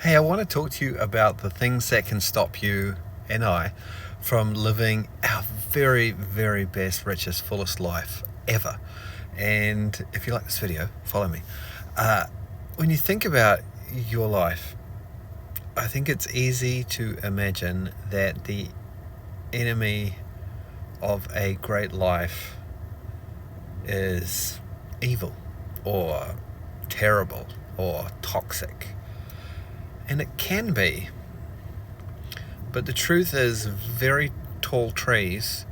Hey, I want to talk to you about the things that can stop you and I from living our very, very best, richest, fullest life ever. And if you like this video, follow me. When you think about your life, I think it's easy to imagine that the enemy of a great life is evil or terrible or toxic. And it can be. But the truth is, very tall trees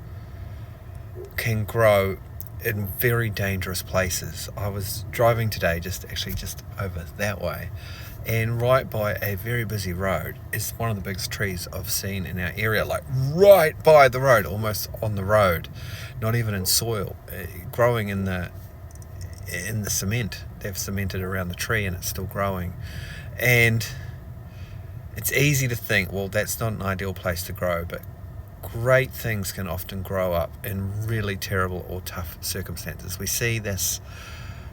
can grow in very dangerous places. I was driving today, just over that way, and right by a very busy road is one of the biggest trees I've seen in our area, like right by the road, almost on the road, not even in soil, growing in the cement. They've cemented around the tree and it's still growing. And it's easy to think, well, that's not an ideal place to grow, but great things can often grow up in really terrible or tough circumstances. We see this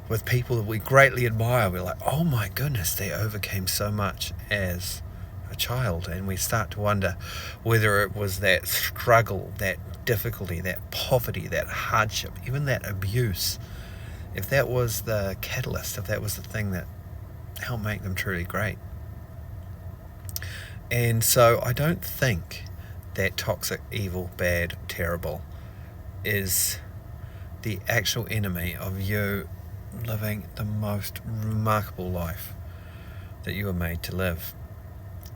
with people that we greatly admire. We're like, oh my goodness, they overcame so much as a child. And we start to wonder whether it was that struggle, that difficulty, that poverty, that hardship, even that abuse, if that was the catalyst, if that was the thing that helped make them truly great. And so I don't think that toxic, evil, bad, terrible is the actual enemy of you living the most remarkable life that you were made to live.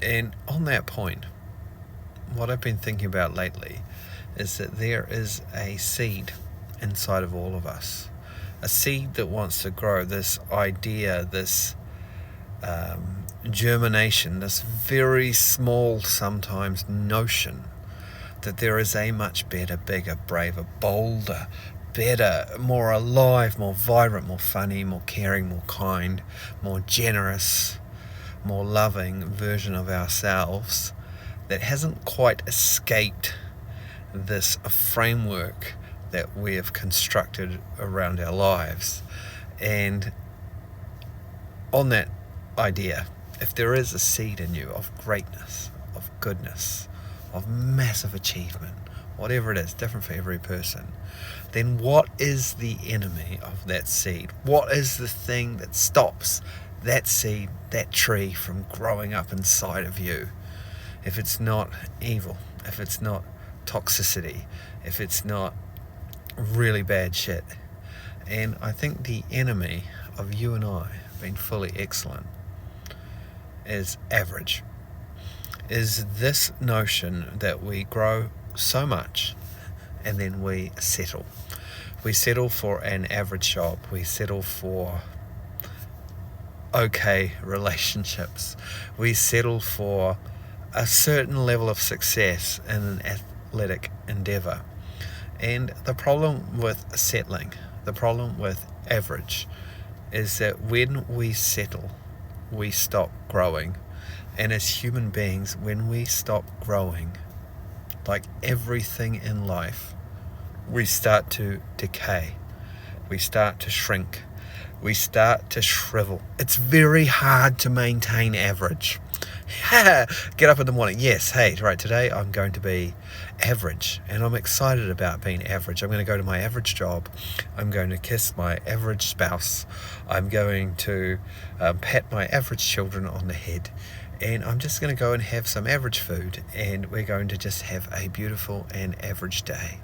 And on that point, what I've been thinking about lately is that there is a seed inside of all of us, a seed that wants to grow, this idea, this germination, this very small sometimes notion that there is a much better, bigger, braver, bolder, better, more alive, more vibrant, more funny, more caring, more kind, more generous, more loving version of ourselves that hasn't quite escaped this framework that we have constructed around our lives. And on that idea, if there is a seed in you of greatness, of goodness, of massive achievement, whatever it is, different for every person, then what is the enemy of that seed? What is the thing that stops that seed, that tree, from growing up inside of you? If it's not evil, if it's not toxicity, if it's not really bad shit. And I think the enemy of you and I being fully excellent is average, is this notion that we grow so much and then we settle. We settle for an average job. We settle for okay relationships. We settle for a certain level of success in an athletic endeavor. And the problem with settling, the problem with average, is that when we settle, we stop growing. And as human beings, when we stop growing, like everything in life, we start to decay. We start to shrink. We start to shrivel. It's very hard to maintain average. Get up in the morning. Yes, hey, right, today I'm going to be average, and I'm excited about being average. I'm going to go to my average job. I'm going to kiss my average spouse. I'm going to pat my average children on the head, and I'm just going to go and have some average food, and we're going to just have a beautiful and average day.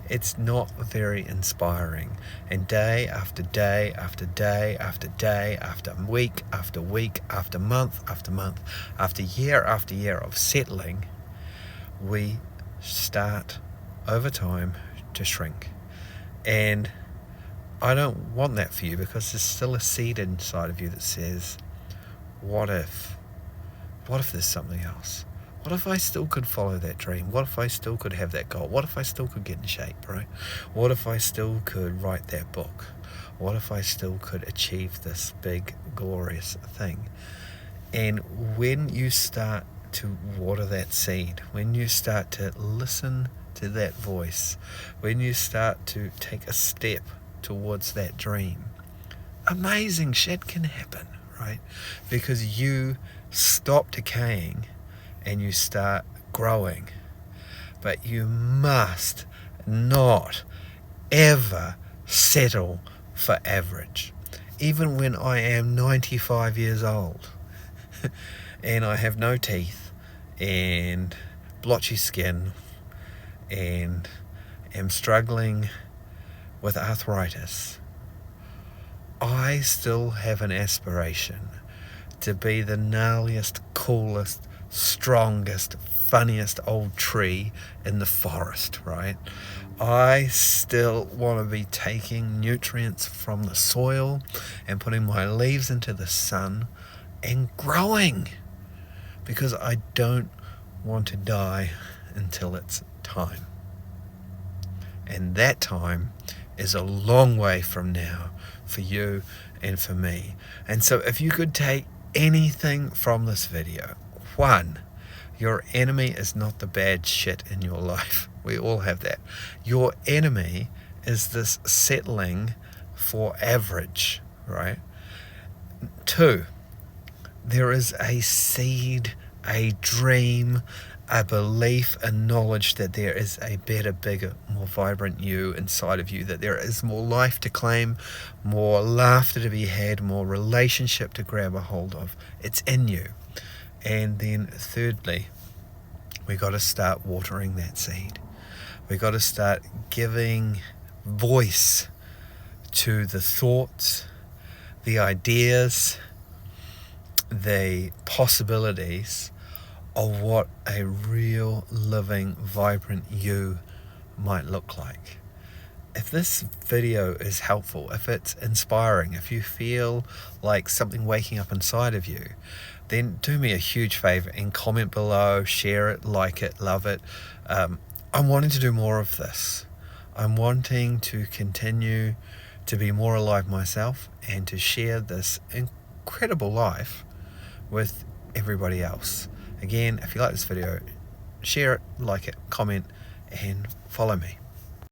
It's not very inspiring. And day after day after day after day, after week after week, after month, after year of settling, we start over time to shrink. And I don't want that for you, because there's still a seed inside of you that says, what if there's something else? What if I still could follow that dream? What if I still could have that goal? What if I still could get in shape, right? What if I still could write that book? What if I still could achieve this big, glorious thing? And when you start to water that seed, when you start to listen to that voice, when you start to take a step towards that dream, amazing shit can happen, right? Because you stop decaying and you start growing. But you must not ever settle for average. Even when I am 95 years old and I have no teeth and blotchy skin and am struggling with arthritis, I still have an aspiration to be the gnarliest, coolest, strongest, funniest old tree in the forest, right? I still want to be taking nutrients from the soil and putting my leaves into the sun and growing, because I don't want to die until it's time. And that time is a long way from now for you and for me. And so if you could take anything from this video, one, your enemy is not the bad shit in your life. We all have that. Your enemy is this settling for average, right? Two, there is a seed, a dream, a belief, a knowledge that there is a better, bigger, more vibrant you inside of you, that there is more life to claim, more laughter to be had, more relationship to grab a hold of. It's in you. And then thirdly, we got to start watering that seed. We got to start giving voice to the thoughts, the ideas, the possibilities of what a real, living, vibrant you might look like. If this video is helpful, if it's inspiring, if you feel like something waking up inside of you, then do me a huge favor and comment below, share it, like it, love it. I'm wanting to do more of this. I'm wanting to continue to be more alive myself and to share this incredible life with everybody else. Again, if you like this video, share it, like it, comment, and follow me.